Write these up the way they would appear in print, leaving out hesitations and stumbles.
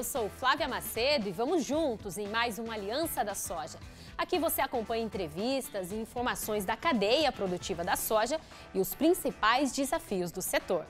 eu sou Flávia Macedo e vamos juntos em mais uma Aliança da Soja. Aqui você acompanha entrevistas e informações da cadeia produtiva da soja e os principais desafios do setor.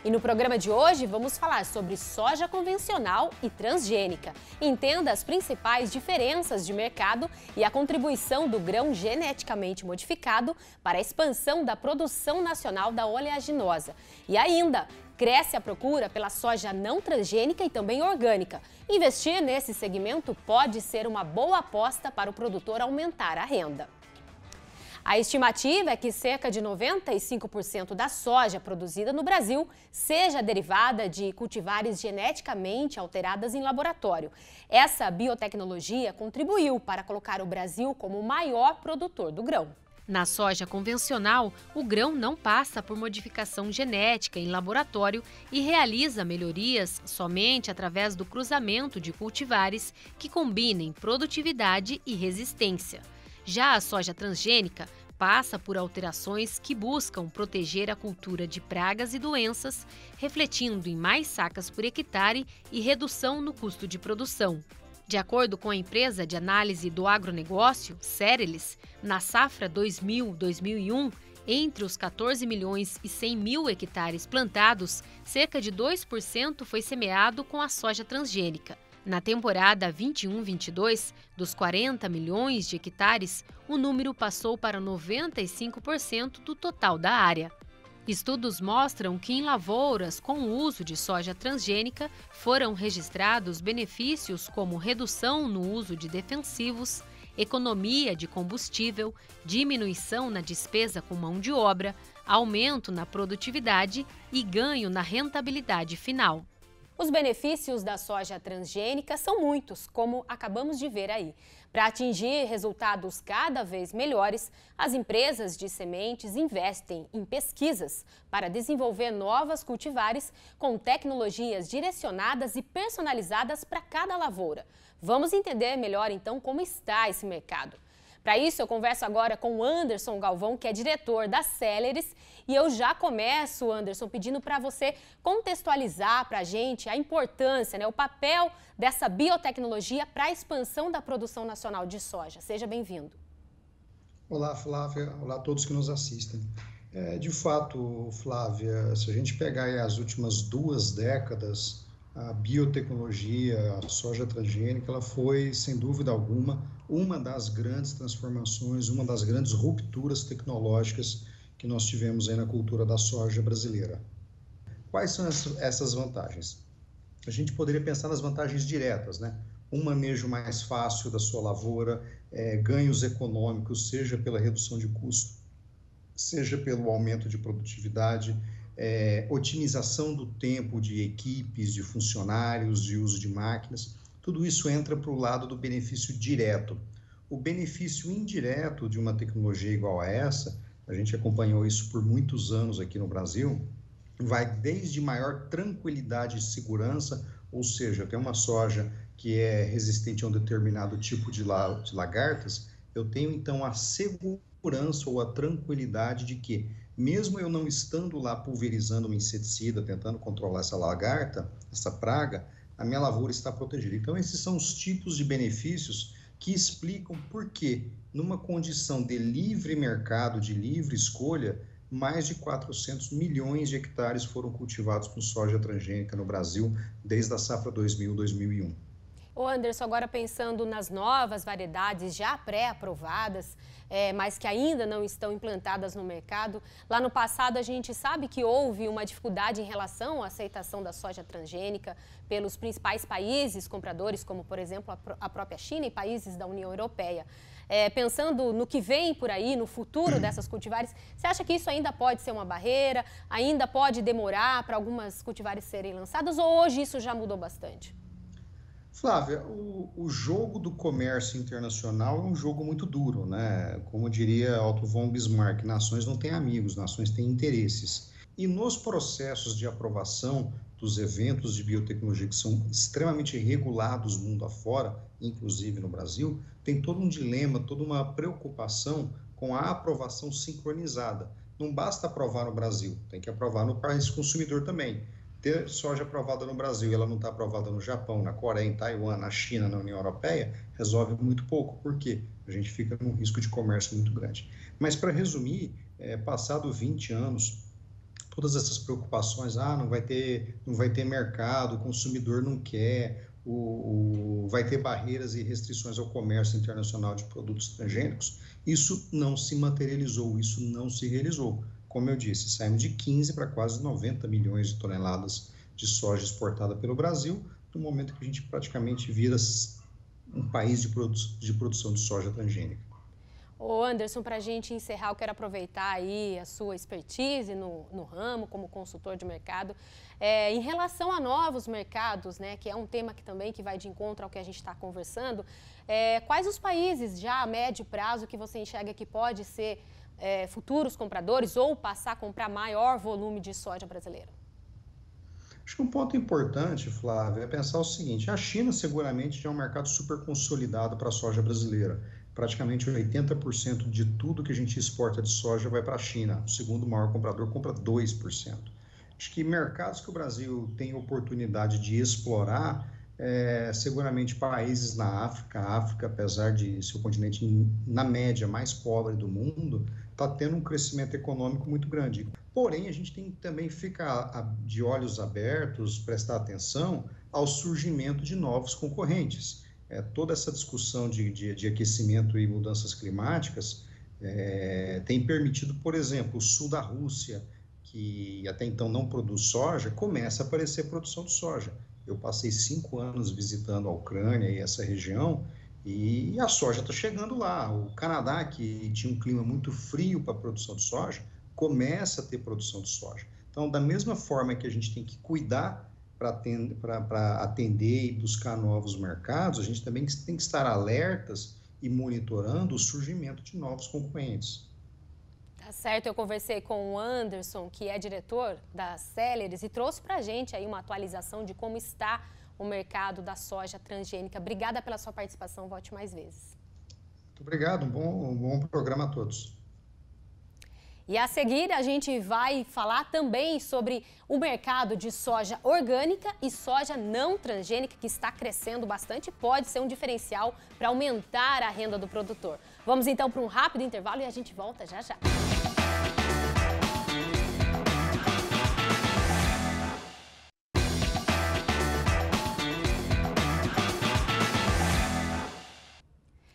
E no programa de hoje vamos falar sobre soja convencional e transgênica. Entenda as principais diferenças de mercado e a contribuição do grão geneticamente modificado para a expansão da produção nacional da oleaginosa. E ainda, cresce a procura pela soja não transgênica e também orgânica. Investir nesse segmento pode ser uma boa aposta para o produtor aumentar a renda. A estimativa é que cerca de 95% da soja produzida no Brasil seja derivada de cultivares geneticamente alteradas em laboratório. Essa biotecnologia contribuiu para colocar o Brasil como o maior produtor do grão. Na soja convencional, o grão não passa por modificação genética em laboratório e realiza melhorias somente através do cruzamento de cultivares que combinem produtividade e resistência. Já a soja transgênica passa por alterações que buscam proteger a cultura de pragas e doenças, refletindo em mais sacas por hectare e redução no custo de produção. De acordo com a empresa de análise do agronegócio, Cerelis, na safra 2000-2001, entre os 14 milhões e 100 mil hectares plantados, cerca de 2% foi semeado com a soja transgênica. Na temporada 21-22, dos 40 milhões de hectares, o número passou para 95% do total da área. Estudos mostram que em lavouras com o uso de soja transgênica foram registrados benefícios como redução no uso de defensivos, economia de combustível, diminuição na despesa com mão de obra, aumento na produtividade e ganho na rentabilidade final. Os benefícios da soja transgênica são muitos, como acabamos de ver aí. Para atingir resultados cada vez melhores, as empresas de sementes investem em pesquisas para desenvolver novas cultivares com tecnologias direcionadas e personalizadas para cada lavoura. Vamos entender melhor então como está esse mercado. Para isso, eu converso agora com o Anderson Galvão, que é diretor da Cerelis. E eu já começo, Anderson, pedindo para você contextualizar para a gente a importância, o papel dessa biotecnologia para a expansão da produção nacional de soja. Seja bem-vindo. Olá, Flávia. Olá a todos que nos assistem. De fato, Flávia, se a gente pegar aí as últimas 2 décadas, a biotecnologia, a soja transgênica, ela foi, sem dúvida alguma, uma das grandes transformações, uma das grandes rupturas tecnológicas que nós tivemos aí na cultura da soja brasileira. Quais são essas vantagens? A gente poderia pensar nas vantagens diretas, Um manejo mais fácil da sua lavoura, ganhos econômicos, seja pela redução de custo, seja pelo aumento de produtividade, otimização do tempo de equipes, de funcionários, de uso de máquinas. Tudo isso entra para o lado do benefício direto. O benefício indireto de uma tecnologia igual a essa, a gente acompanhou isso por muitos anos aqui no Brasil, vai desde maior tranquilidade e segurança, ou seja, tem uma soja que é resistente a um determinado tipo de lagartas, eu tenho então a segurança ou a tranquilidade de que, mesmo eu não estando lá pulverizando um inseticida, tentando controlar essa lagarta, essa praga, a minha lavoura está protegida. Então, esses são os tipos de benefícios que explicam por que, numa condição de livre mercado, de livre escolha, mais de 400 milhões de hectares foram cultivados com soja transgênica no Brasil desde a safra 2000-2001. Ô Anderson, agora pensando nas novas variedades já pré-aprovadas, mas que ainda não estão implantadas no mercado, lá no passado a gente sabe que houve uma dificuldade em relação à aceitação da soja transgênica pelos principais países compradores, como por exemplo a própria China e países da União Europeia. Pensando no que vem por aí, no futuro dessas cultivares, você acha que isso ainda pode ser uma barreira, ainda pode demorar para algumas cultivares serem lançadas ou hoje isso já mudou bastante? Flávia, o jogo do comércio internacional é um jogo muito duro, Como diria Otto von Bismarck, nações não têm amigos, nações têm interesses. E nos processos de aprovação dos eventos de biotecnologia que são extremamente regulados mundo afora, inclusive no Brasil, tem todo um dilema, toda uma preocupação com a aprovação sincronizada. Não basta aprovar no Brasil, tem que aprovar no país consumidor também. ter soja aprovada no Brasil e ela não está aprovada no Japão, na Coreia, em Taiwan, na China, na União Europeia, resolve muito pouco. Por quê? A gente fica num risco de comércio muito grande. Mas, para resumir, passado 20 anos, todas essas preocupações, não vai ter mercado, o consumidor não quer, vai ter barreiras e restrições ao comércio internacional de produtos transgênicos, isso não se materializou, isso não se realizou. Como eu disse, saímos de 15 para quase 90 milhões de toneladas de soja exportada pelo Brasil, no momento que a gente praticamente vira um país de produção de soja transgênica. Ô Anderson, para a gente encerrar, eu quero aproveitar aí a sua expertise no ramo, como consultor de mercado. Em relação a novos mercados, né, que é um tema que vai de encontro ao que a gente está conversando, quais os países já a médio prazo que você enxerga que pode ser futuros compradores ou passar a comprar maior volume de soja brasileira? Acho que um ponto importante, Flávia, é pensar o seguinte: a China seguramente já é um mercado super consolidado para a soja brasileira. Praticamente 80% de tudo que a gente exporta de soja vai para a China. O segundo maior comprador compra 2%. Acho que mercados que o Brasil tem oportunidade de explorar, seguramente países na África. A África, apesar de ser o continente, na média, mais pobre do mundo, está tendo um crescimento econômico muito grande. Porém, a gente tem que também ficar de olhos abertos, prestar atenção ao surgimento de novos concorrentes. Toda essa discussão de aquecimento e mudanças climáticas tem permitido, por exemplo, o sul da Rússia, que até então não produz soja, começa a aparecer produção de soja. Eu passei 5 anos visitando a Ucrânia e essa região, e a soja está chegando lá. O Canadá, que tinha um clima muito frio para a produção de soja, começa a ter produção de soja. Então, da mesma forma que a gente tem que cuidar para atender e buscar novos mercados, a gente também tem que estar alertas e monitorando o surgimento de novos concorrentes. Tá certo, eu conversei com o Anderson, que é diretor da Celeris, e trouxe para a gente aí uma atualização de como está o mercado da soja transgênica. Obrigada pela sua participação, volte mais vezes. Muito obrigado, um bom programa a todos. E a seguir a gente vai falar também sobre o mercado de soja orgânica e soja não transgênica, que está crescendo bastante e pode ser um diferencial para aumentar a renda do produtor. Vamos então para um rápido intervalo e a gente volta já já.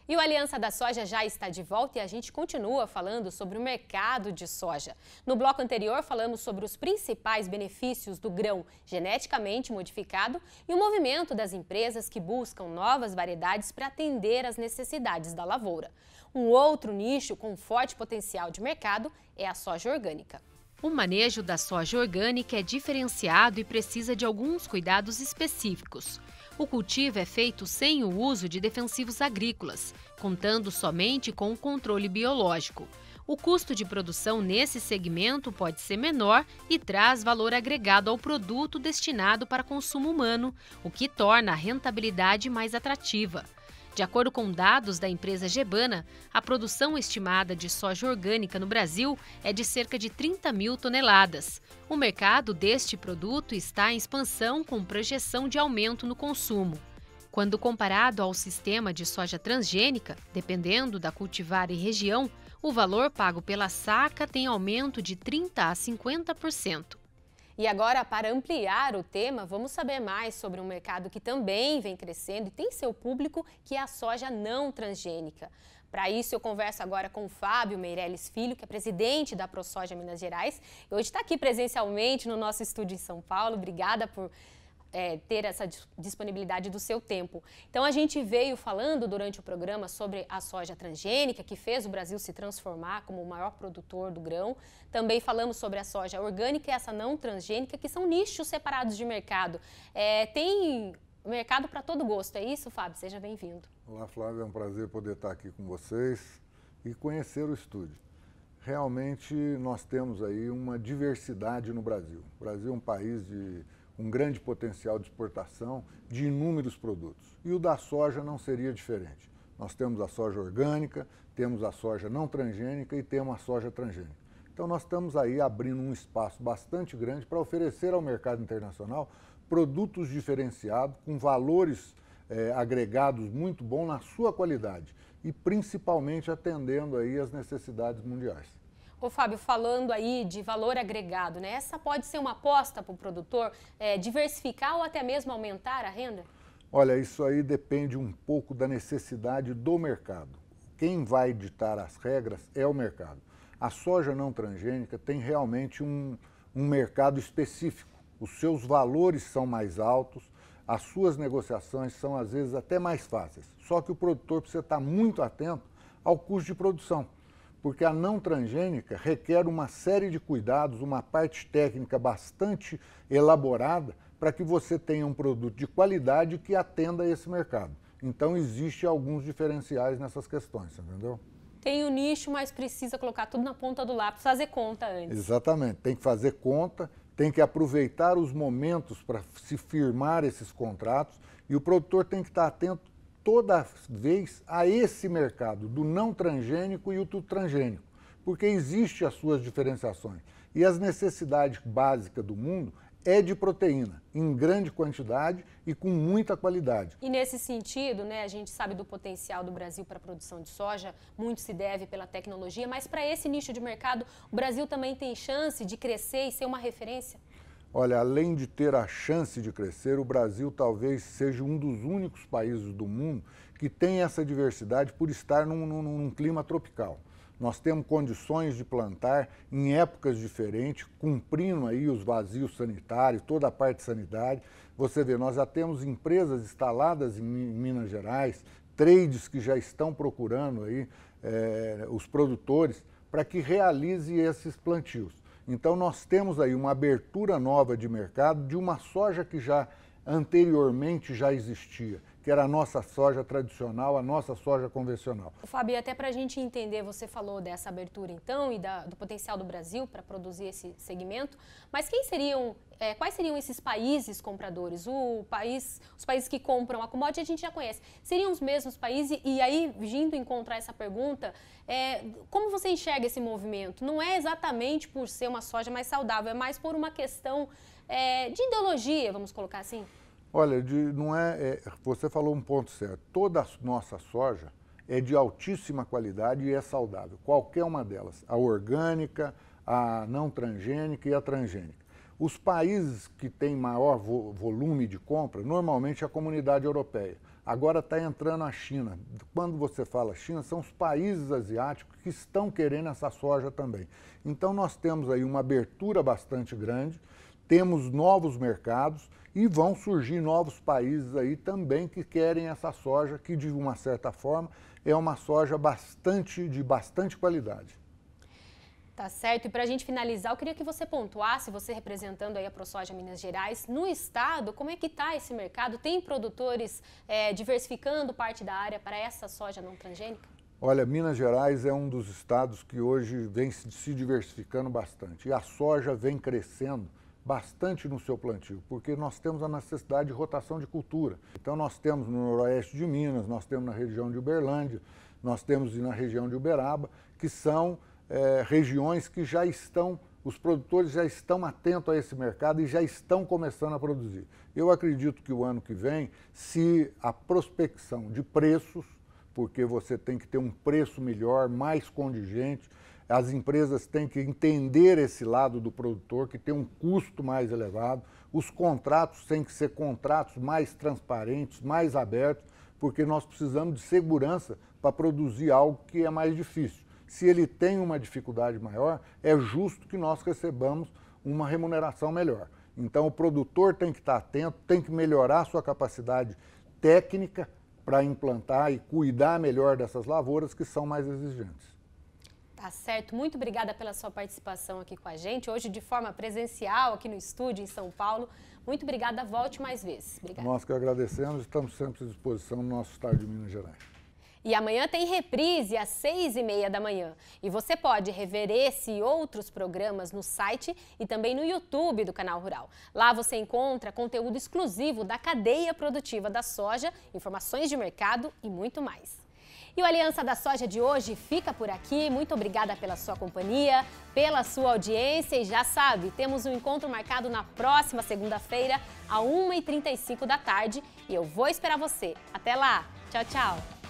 E o Aliança da Soja já está de volta e a gente continua falando sobre o mercado de soja. No bloco anterior, falamos sobre os principais benefícios do grão geneticamente modificado e o movimento das empresas que buscam novas variedades para atender às necessidades da lavoura. Um outro nicho com forte potencial de mercado é a soja orgânica. O manejo da soja orgânica é diferenciado e precisa de alguns cuidados específicos. O cultivo é feito sem o uso de defensivos agrícolas, contando somente com o controle biológico. O custo de produção nesse segmento pode ser menor e traz valor agregado ao produto destinado para consumo humano, o que torna a rentabilidade mais atrativa. De acordo com dados da empresa Gebana, a produção estimada de soja orgânica no Brasil é de cerca de 30 mil toneladas. O mercado deste produto está em expansão com projeção de aumento no consumo. Quando comparado ao sistema de soja transgênica, dependendo da cultivar e região, o valor pago pela saca tem aumento de 30% a 50%. E agora, para ampliar o tema, vamos saber mais sobre um mercado que também vem crescendo e tem seu público, que é a soja não transgênica. Para isso, eu converso agora com o Fábio Meirelles Filho, que é presidente da ProSoja Minas Gerais. E hoje está aqui presencialmente no nosso estúdio em São Paulo. Obrigada por ter essa disponibilidade do seu tempo. Então, a gente veio falando durante o programa sobre a soja transgênica, que fez o Brasil se transformar como o maior produtor do grão. Também falamos sobre a soja orgânica e essa não transgênica, que são nichos separados de mercado. Tem mercado para todo gosto, é isso, Fábio? Seja bem-vindo. Olá, Flávia, é um prazer poder estar aqui com vocês e conhecer o estúdio. Realmente, nós temos aí uma diversidade no Brasil. O Brasil é um país de um grande potencial de exportação de inúmeros produtos. E o da soja não seria diferente. Nós temos a soja orgânica, temos a soja não transgênica e temos a soja transgênica. Então, Então nós estamos aí abrindo um espaço bastante grande para oferecer ao mercado internacional produtos diferenciados, com valores agregados muito bons na sua qualidade e principalmente atendendo aí as necessidades mundiais. Ô Fábio, falando aí de valor agregado, né? Essa pode ser uma aposta para o produtor diversificar ou até mesmo aumentar a renda? Olha, isso aí depende um pouco da necessidade do mercado. Quem vai ditar as regras é o mercado. A soja não transgênica tem realmente um mercado específico. Os seus valores são mais altos, as suas negociações são às vezes até mais fáceis. Só que o produtor precisa estar muito atento ao custo de produção, porque a não transgênica requer uma série de cuidados, uma parte técnica bastante elaborada para que você tenha um produto de qualidade que atenda a esse mercado. Então, existem alguns diferenciais nessas questões, entendeu? Tem o nicho, mas precisa colocar tudo na ponta do lápis, fazer conta antes. Exatamente, tem que fazer conta, tem que aproveitar os momentos para se firmar esses contratos e o produtor tem que estar atento toda vez a esse mercado do não transgênico e o do transgênico, porque existem as suas diferenciações. E as necessidades básicas do mundo é de proteína, em grande quantidade e com muita qualidade. E nesse sentido, né, a gente sabe do potencial do Brasil para a produção de soja, muito se deve pela tecnologia, mas para esse nicho de mercado, o Brasil também tem chance de crescer e ser uma referência? Olha, além de ter a chance de crescer, o Brasil talvez seja um dos únicos países do mundo que tem essa diversidade por estar num clima tropical. Nós temos condições de plantar em épocas diferentes, cumprindo aí os vazios sanitários, toda a parte sanitária. Você vê, nós já temos empresas instaladas em Minas Gerais, trades que já estão procurando aí os produtores para que realize esses plantios. Então nós temos aí uma abertura nova de mercado de uma soja que já anteriormente já existia, que era a nossa soja tradicional, a nossa soja convencional. Fábio, até para a gente entender, você falou dessa abertura então e do potencial do Brasil para produzir esse segmento, mas quais seriam esses países compradores? Os países que compram a commodity a gente já conhece. Seriam os mesmos países? E aí, vindo encontrar essa pergunta, como você enxerga esse movimento? Não é exatamente por ser uma soja mais saudável, é mais por uma questão de ideologia, vamos colocar assim? Olha, você falou um ponto certo. Toda a nossa soja é de altíssima qualidade e é saudável. Qualquer uma delas. A orgânica, a não transgênica e a transgênica. Os países que têm maior volume de compra, normalmente é a comunidade europeia. Agora está entrando a China. Quando você fala China, são os países asiáticos que estão querendo essa soja também. Então nós temos aí uma abertura bastante grande, temos novos mercados e vão surgir novos países aí também que querem essa soja, que de uma certa forma é uma soja de bastante qualidade. Tá certo. E para a gente finalizar, eu queria que você pontuasse, você representando aí a ProSoja Minas Gerais, no estado, como é que está esse mercado? Tem produtores diversificando parte da área para essa soja não transgênica? Olha, Minas Gerais é um dos estados que hoje vem se diversificando bastante. E a soja vem crescendo bastante no seu plantio, porque nós temos a necessidade de rotação de cultura. Então nós temos no noroeste de Minas, nós temos na região de Uberlândia, nós temos na região de Uberaba, que são regiões que os produtores já estão atentos a esse mercado e já estão começando a produzir. Eu acredito que o ano que vem, se a prospecção de preços, porque você tem que ter um preço melhor, mais contingente, as empresas têm que entender esse lado do produtor, que tem um custo mais elevado. Os contratos têm que ser contratos mais transparentes, mais abertos, porque nós precisamos de segurança para produzir algo que é mais difícil. Se ele tem uma dificuldade maior, é justo que nós recebamos uma remuneração melhor. Então o produtor tem que estar atento, tem que melhorar a sua capacidade técnica para implantar e cuidar melhor dessas lavouras que são mais exigentes. Tá certo. Muito obrigada pela sua participação aqui com a gente, hoje de forma presencial aqui no estúdio em São Paulo. Muito obrigada, volte mais vezes. Obrigada. Nós que agradecemos, estamos sempre à disposição no nosso estado de Minas Gerais. E amanhã tem reprise às 6h30 da manhã. E você pode rever esse e outros programas no site e também no YouTube do Canal Rural. Lá você encontra conteúdo exclusivo da cadeia produtiva da soja, informações de mercado e muito mais. E o Aliança da Soja de hoje fica por aqui. Muito obrigada pela sua companhia, pela sua audiência. E já sabe, temos um encontro marcado na próxima segunda-feira, às 1h35 da tarde. E eu vou esperar você. Até lá. Tchau, tchau.